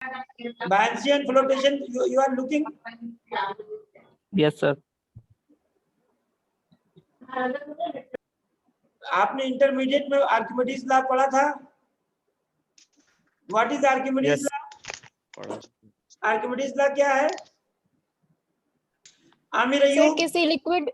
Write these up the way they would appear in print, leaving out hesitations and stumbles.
Buoyancy and flotation, you are looking. Yes, sir. आपने intermediate में Archimedes law पढ़ा था? What is Archimedes law? Archimedes law क्या है? आमिर अय्यूब, सर किसी लिक्विड,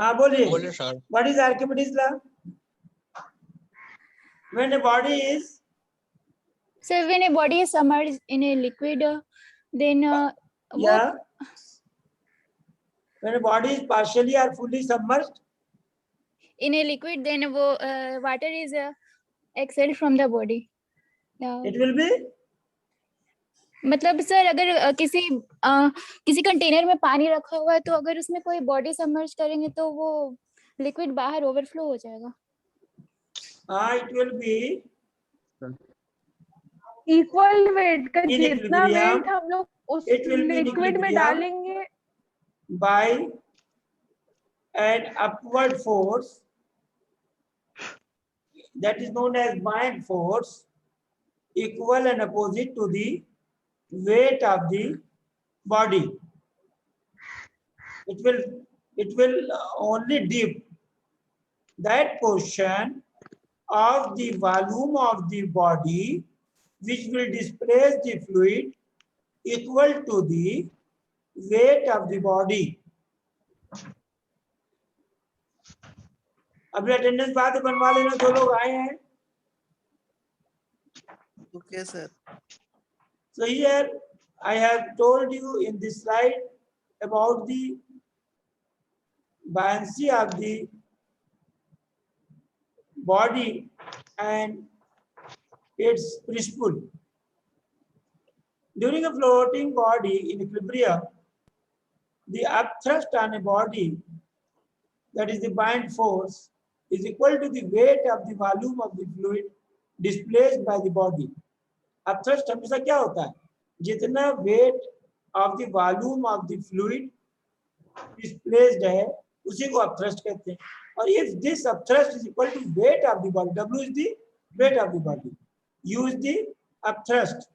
हाँ बोलिए। बोलिए sir. What is Archimedes law? When a body is, sir, when a body is submerged in a liquid, then yeah, when a body is partially or fully submerged in a liquid, then water is exhaled from the body. it will be, मतलब sir अगर किसी container में पानी रखा हुआ है तो अगर उसमें कोई बॉडी सबमर्ज करेंगे तो वो लिक्विड बाहर ओवरफ्लो हो जाएगा। it will be equal weight का In जितना equilibrium, वेट हम लोग उस it will be in liquid में equilibrium डालेंगे by an upward force that is known as buoyant force, equal and opposite to the weight of the body. It will only dip that portion of the volume of the body which will displace the fluid equal to the weight of the body. अभी attendance बाद बनवा लेना, जो लोग आए हैं। Okay, sir. So here I have told you in this slide about the buoyancy of the body and its principle. During a floating body in equilibrium, the upthrust on a body, that is the buoyant force, is equal to the weight of the volume of the fluid displaced by the body. Upthrust हमेशा क्या होता है? जितना weight of the volume of the fluid displaced है, उसी को upthrust कहते हैं। और if this upthrust is equal to weight of the body, W is the weight of the body, U is the upthrust.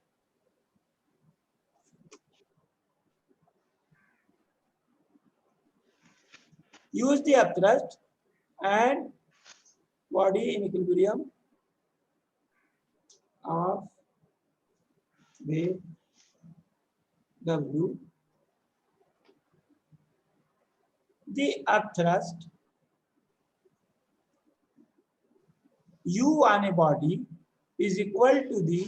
Use the upthrust and body in equilibrium of weight W. The upthrust U on a body is equal to the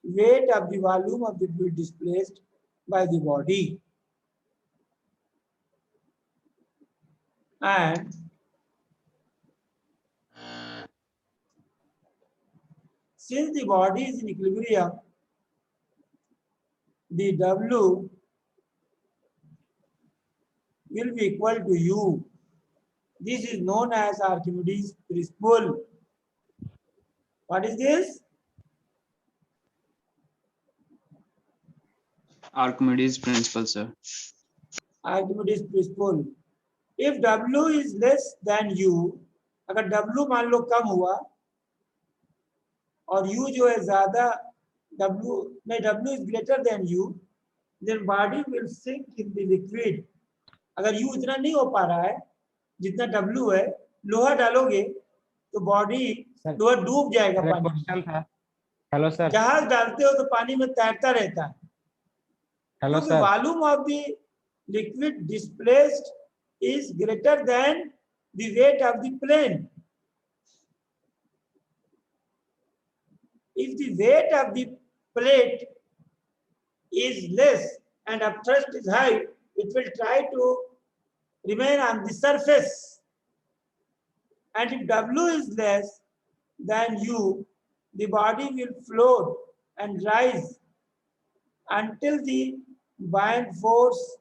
weight of the volume of the fluid displaced by the body. And since the body is in equilibrium, the W will be equal to U. This is known as Archimedes' principle. What is this? Archimedes principle, sir. Archimedes' principle. If W is less than U, अगर W मान लो कम हुआ और U जो है ज्यादा, W is greater than U, then body will sink in the liquid. अगर U इतना नहीं हो पा रहा है जितना W है, लोहा डालोगे तो बॉडी लोहा डूब जाएगा पानी में। Hello sir. जहाज डालते हो तो पानी में तैरता रहता है। Hello So sir. the volume of the liquid displaced is greater than the weight of the plane. If the weight of the plate is less and upthrust is high, it will try to remain on the surface. And if W is less than U, the body will float and rise until the buoyant force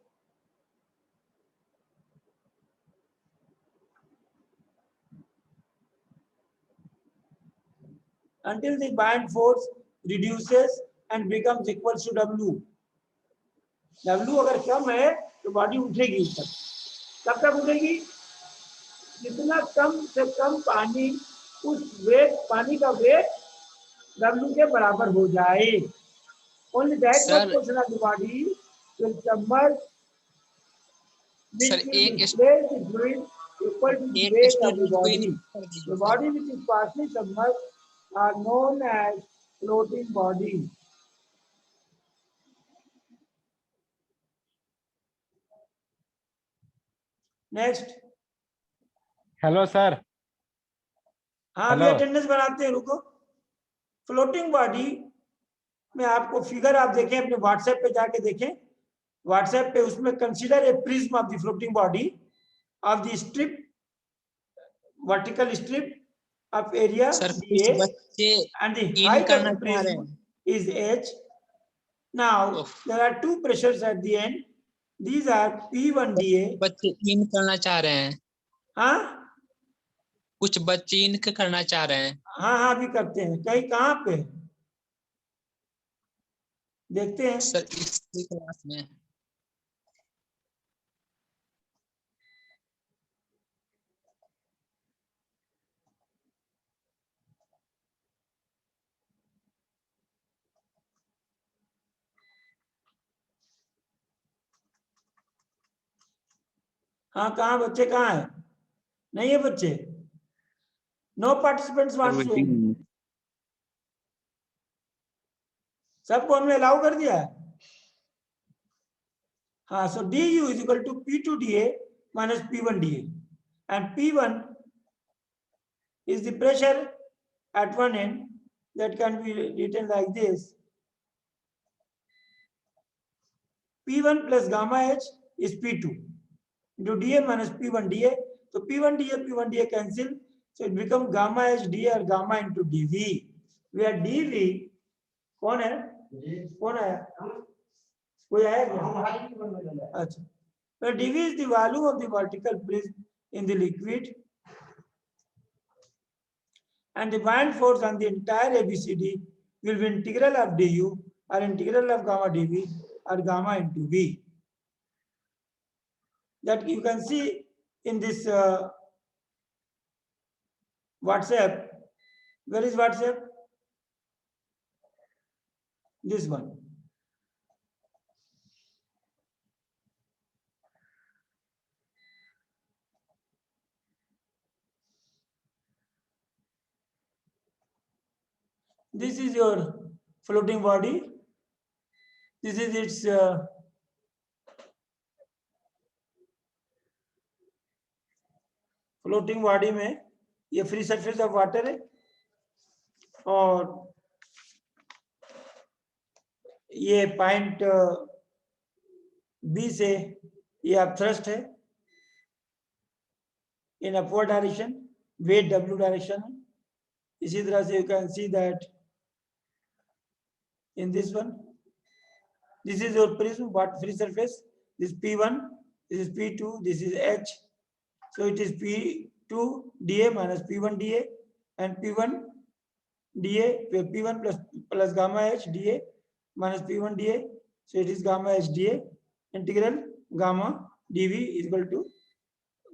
reduces and becomes equal to W. W अगर कम है तो body उठेगी ऊपर। कब तक उठेगी? जितना कम से कम पानी, उस वेट, पानी का वेट W के बराबर हो जाए। only that Sir- much portion of the body will submerge, which Sir, will एक replace the fluid equal to the एक weight of the student को ही body. कर दीजिए, The sir. body which is partially submerged are known as floating body. Next. Hello sir. हाँ अभी Hello. Attendance बनाते हैं, रुको। फ्लोटिंग बॉडी में आपको फिगर आप देखें, अपने व्हाट्सएप पे जाके देखें, व्हाट्सएप पे, उसमें consider a prism of the floating body of the strip, vertical strip of area Sir, dA कुछ बच्चे and the in height of करना the चाह रहे prism हैं। is h. Now Oof. there are two pressures at the end. These are P1dA. बच्चे इन करना चाह रहे हैं, हाँ कुछ बच्चे इन करना चाह रहे हैं। हाँ हाँ अभी करते हैं। कहीं कहाँ पे देखते हैं? सर इसी क्लास में। हाँ कहाँ बच्चे कहाँ है? नहीं है बच्चे? No participants wants to. सबको हमने अलाउ कर दिया है। हाँ, so du is equal to P2dA minus P1dA, and P1 is the pressure at one end, that can be written like this. P1 plus gamma h is P2 into dA minus P1dA. So P1dA cancel, so it becomes gamma h dA or gamma into dV, where dV कौन है? कौन है? कोई आया क्या? अच्छा, where dV is the volume of the vertical prism in the liquid, and the buoyant force on the entire ABCD will be integral of du or integral of gamma dV or gamma into V. That you can see in this WhatsApp. Where is WhatsApp? This one. This is your floating body. This is its floating body में ये free surface of water है, और ये point B से ये upthrust है in upward direction, weight W direction है। इसी तरह से you can see that in this one, this is your prism, what free surface, this P1, this is P2, this is H, so it is P2 dA minus P1 dA, and P1 dA, P1 plus gamma H dA minus P1 dA, so it is gamma H dA, integral gamma dV is equal to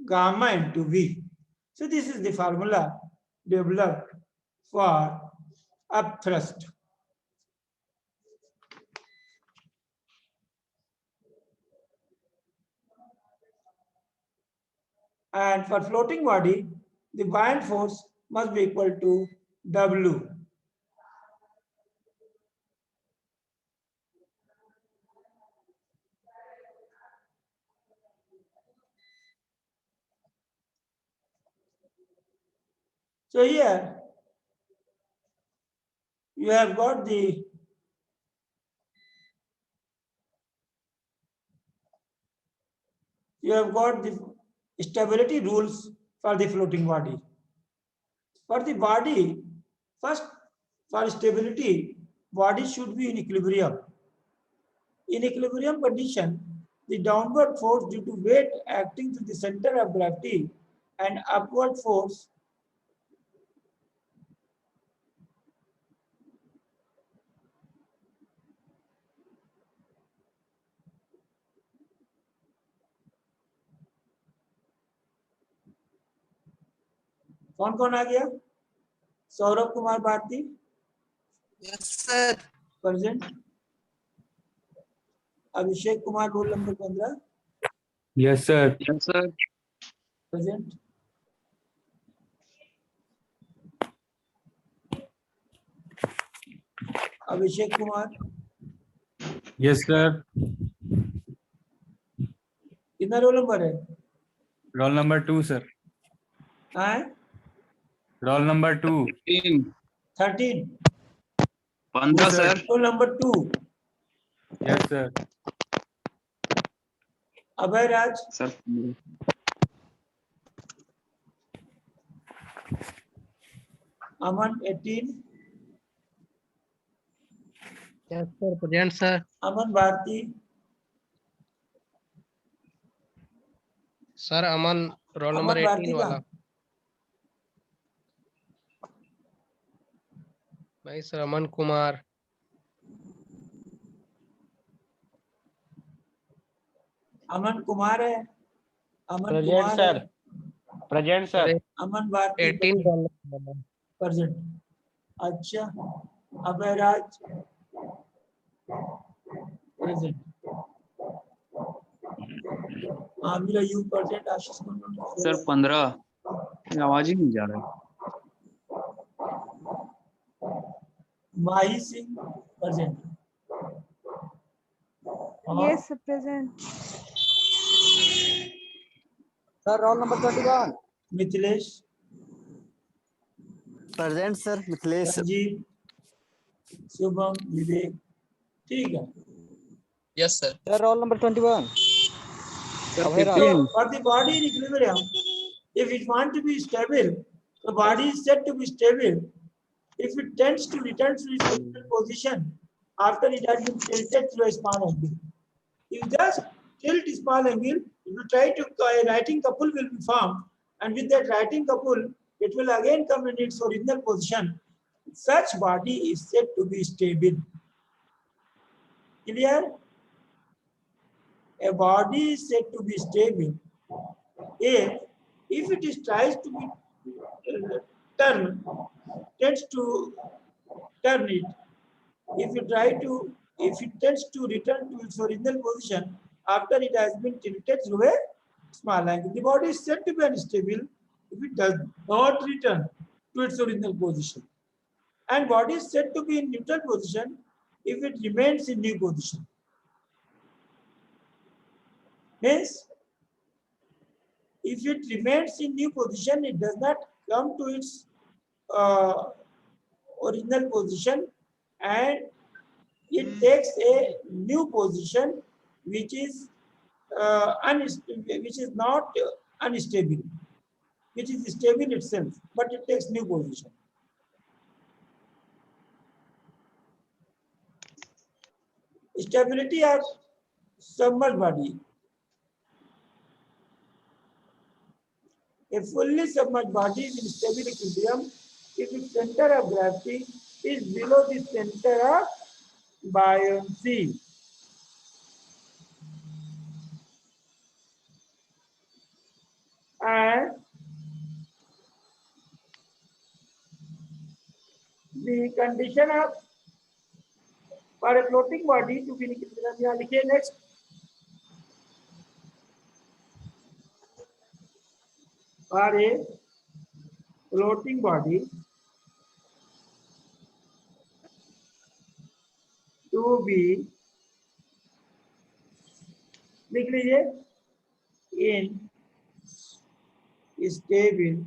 gamma into V. So this is the formula developed for upthrust. And for floating body, the buoyant force must be equal to W. So here you have got the stability rules for the floating body. For the body, first, for stability, body should be in equilibrium. In equilibrium condition, the downward force due to weight acting to the center of gravity and upward force कौन आ गया? Saurabh Kumar Bharti Yes, sir. Present, Abhishek Kumar roll number 15 Yes, sir. Yes, sir. Present. Abhishek Kumar Yes, sir. कितना roll number है? Roll number 2, sir. हाँ, Roll number 2. 13 15 sir. sir. Roll number 2 Yes, sir. Abhay Raj Sir. Aman 18 Yes, sir. Present, sir. Aman Bharti Sir, Aman, roll number Aman Bharti 18 का वाला. भाई sir, Aman Kumar. Aman Kumar है, अमन Present, Kumar है, sir. Present, Sir, sir. Aman Bharti 18 roll number. Present. अच्छा, Abhay Raj present. Aamir Ayub present. Ashish Sir 15 आवाज ही नहीं जा रहा है। Mahi Singh present. Yes, present. Sir, roll number 21. Mithilesh, Present, sir. Mithilesh. Sanjeev, Shubham, Vivek. ठीक है। Yes sir. Sir, roll number 21. Sir Abhay Raj. 15. For the body in equilibrium, if it want to be stable, the body is said to be stable. If it tends to return to its original position after it has been tilted through a small angle. If just tilt small angle, it will try to a writing couple will be formed, and with that writing couple, it will again come in its original position. Such body is said to be stable. Clear? A body is said to be stable if it is tries to be tends to turn it. If it tends to return to its original position after it has been tilted through a small angle, the body is said to be unstable if it does not return to its original position, and body is said to be in neutral position if it remains in new position. Means, if it remains in new position, it does not come to its original position, and it takes a new position which is not unstable, which is stable itself, but it takes new position. Stability of submerged body. A fully submerged body is in stable equilibrium if its center of gravity is below the center of buoyancy. And the condition of for a floating body to be in equilibrium, यहाँ लिखिए next. For a floating body to be, लिख लीजिए, in stable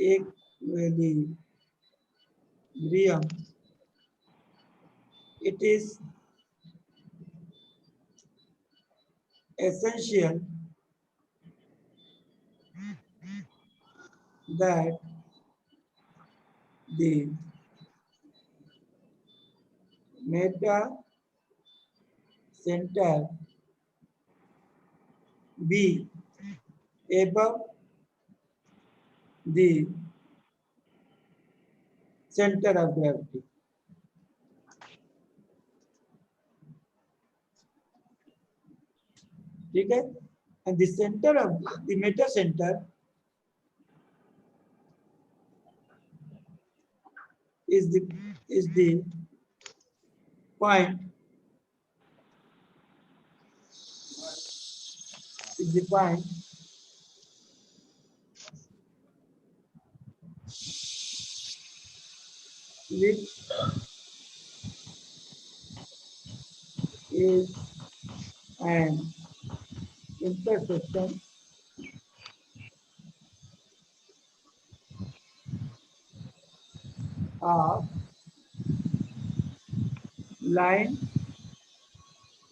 equilibrium, it is essential that the meta center be above the center of gravity. ठीक है? And the center of the meta center is the point is the point which is an intersection of line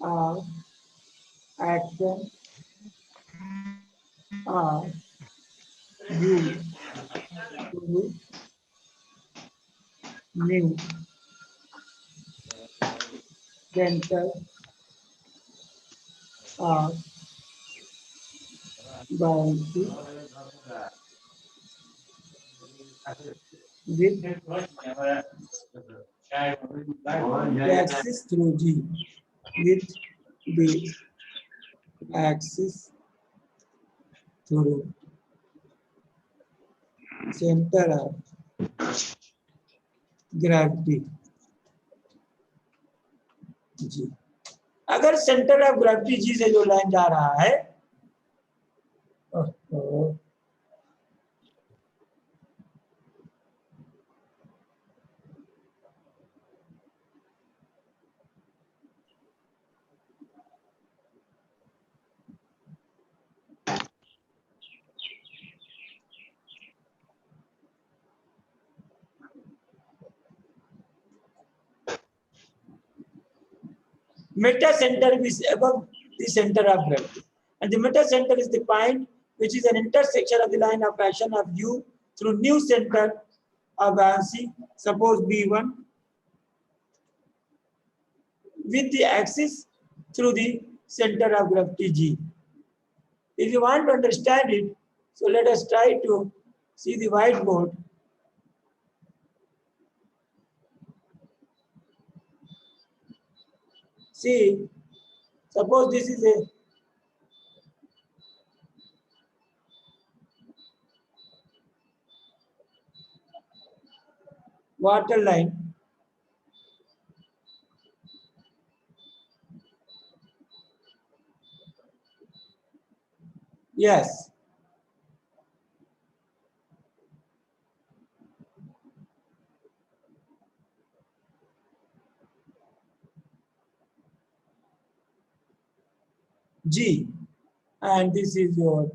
of action of U to new center of boundary with the axis through G, with the axis through center of gravity G. अगर centre of gravity G से जो line जा रहा है meta center is above the center of gravity, and the meta center is the point which is an intersection of the line of action of U through new center of buoyancy, suppose B1, with the axis through the center of gravity G. If you want to understand it, so let us try to see the whiteboard. See, suppose this is a water line. Yes. G, and this is your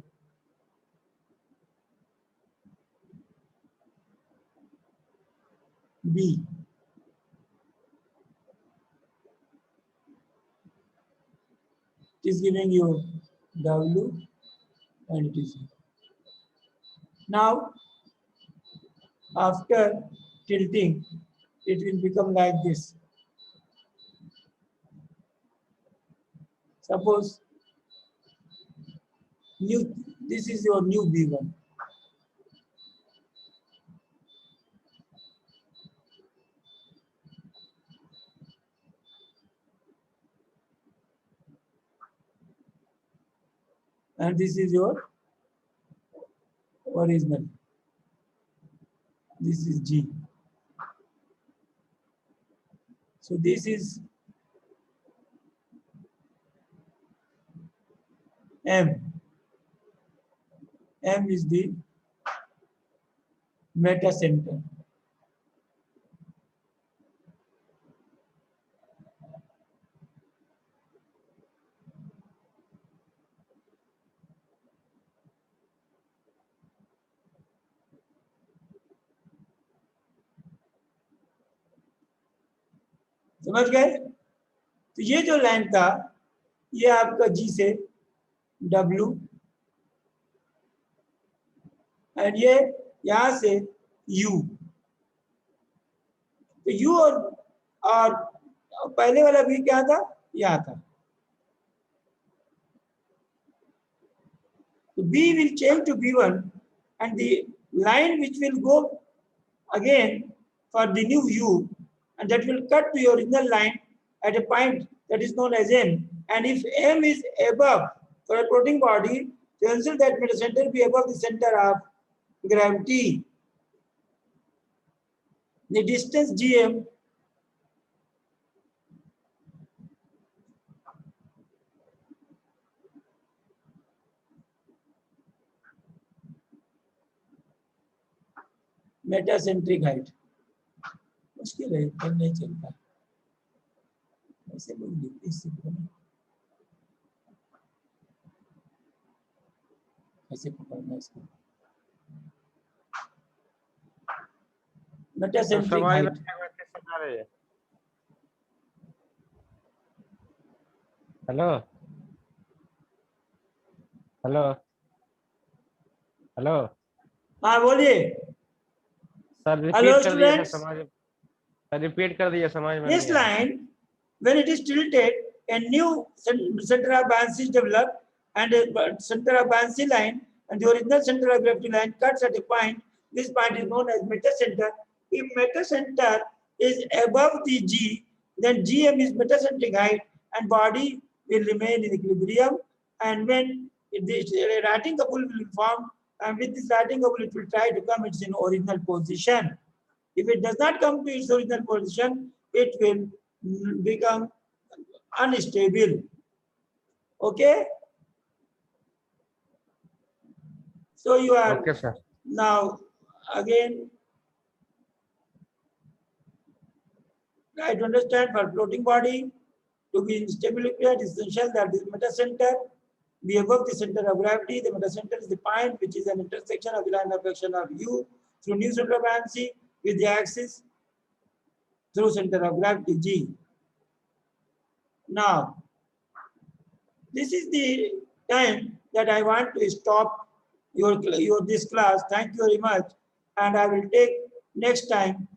B. It is giving you W and it is. Now, after tilting, it will become like this. Suppose this is your new B1. And this is your original. This is G. So this is M. M is the meta center. समझ गए? तो ये जो line था ये आपका G से W और ये यहां से U. तो U और पहले वाला भी क्या था? यहाँ था. So B will change to B1 and the line which will go again for the new U, and that will cut to your original line at a point that is known as M. And if M is above for a floating body, to ensure that meta center be above the center of gravity, the distance GM metacentric height. मुश्किल है, पर नहीं चलता। ऐसे लोग लिखते इससे ऐसे पकड़ना इसको। Metacentric height. Hello hello hello हाँ बोलिए। सर Hello, रिपीट कर दिया सर, students. समझ सर रिपीट कर दिया, समझ में This नहीं आया। line, when it is tilted, a new center of buoyancy is developed, and a center of buoyancy line and the original center of gravity line cuts at a point. This point is known as metacenter. If metacenter is above the G, then GM is metacentric height, and body will remain in equilibrium. And when this rating couple will form, and with this rating couple, it will try to come its in original position. If it does not come to its original position, it will become unstable. Okay? So you are okay sir. now again try to understand for floating body to be in stable equilibrium, it is essential that the metacenter be above the center of gravity. The metacenter is the point which is an intersection of the line of action of U through new center of buoyancy with the axis through center of gravity G. Now, this is the time that I want to stop your this class. Thank you very much, and I will take next time